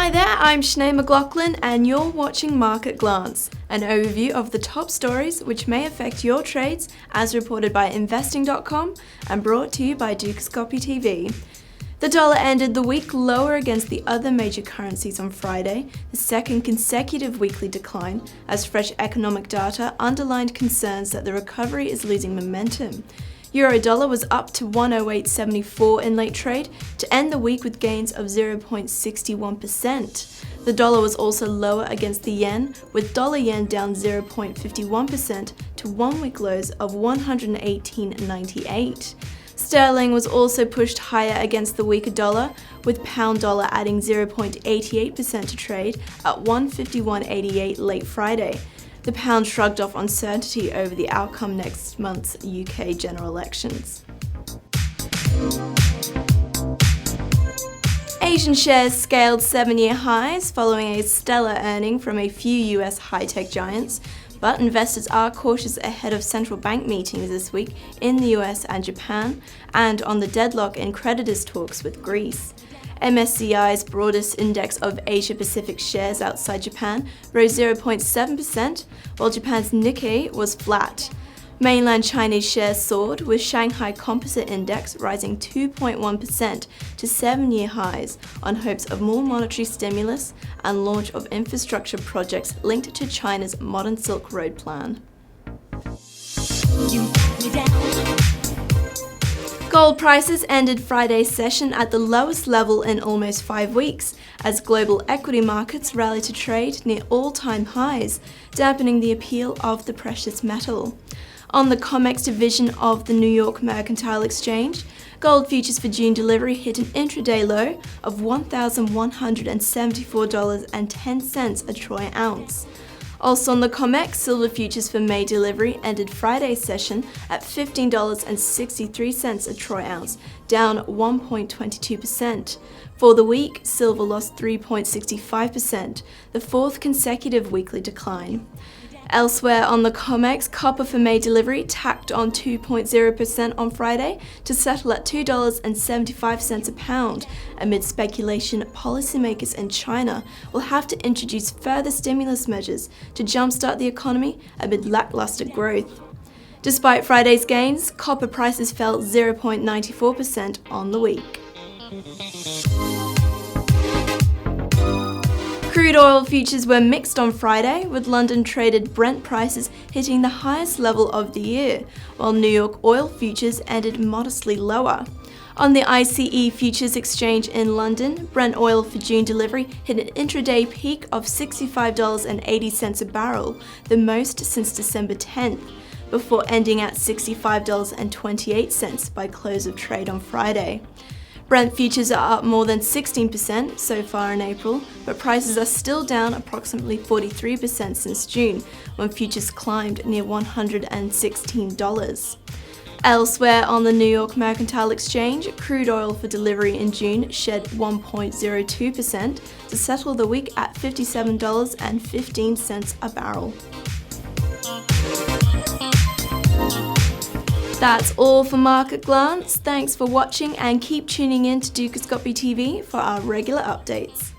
Hi there, I'm Sinead McLaughlin and you're watching Market Glance, an overview of the top stories which may affect your trades as reported by investing.com and brought to you by Dukascopy TV. The dollar ended the week lower against the other major currencies on Friday, the second consecutive weekly decline, as fresh economic data underlined concerns that the recovery is losing momentum. Euro-dollar was up to 108.74 in late trade to end the week with gains of 0.61%. The dollar was also lower against the yen, with dollar-yen down 0.51% to one-week lows of 118.98. Sterling was also pushed higher against the weaker dollar, with pound-dollar adding 0.88% to trade at 151.88 late Friday. The pound shrugged off uncertainty over the outcome next month's UK general elections. Asian shares scaled 7-year highs following a stellar earning from a few US high-tech giants, but investors are cautious ahead of central bank meetings this week in the US and Japan, and on the deadlock in creditors' talks with Greece. MSCI's broadest index of Asia-Pacific shares outside Japan rose 0.7%, while Japan's Nikkei was flat. Mainland Chinese shares soared, with Shanghai Composite Index rising 2.1% to 7-year highs on hopes of more monetary stimulus and launch of infrastructure projects linked to China's Modern Silk Road plan. Gold prices ended Friday's session at the lowest level in almost 5 weeks, as global equity markets rallied to trade near all-time highs, dampening the appeal of the precious metal. On the COMEX division of the New York Mercantile Exchange, gold futures for June delivery hit an intraday low of $1,174.10 a troy ounce. Also on the COMEX, silver futures for May delivery ended Friday's session at $15.63 a troy ounce, down 1.22%. For the week, silver lost 3.65%, the fourth consecutive weekly decline. Elsewhere on the COMEX, copper for May delivery tacked on 2.0% on Friday to settle at $2.75 a pound, amid speculation policymakers in China will have to introduce further stimulus measures to jumpstart the economy amid lackluster growth. Despite Friday's gains, copper prices fell 0.94% on the week. Crude oil futures were mixed on Friday, with London traded Brent prices hitting the highest level of the year, while New York oil futures ended modestly lower. On the ICE futures exchange in London, Brent oil for June delivery hit an intraday peak of $65.80 a barrel, the most since December 10th, before ending at $65.28 by close of trade on Friday. Brent futures are up more than 16% so far in April, but prices are still down approximately 43% since June, when futures climbed near $116. Elsewhere on the New York Mercantile Exchange, crude oil for delivery in June shed 1.02% to settle the week at $57.15 a barrel. That's all for Market Glance. Thanks for watching and keep tuning in to Dukascopy TV for our regular updates.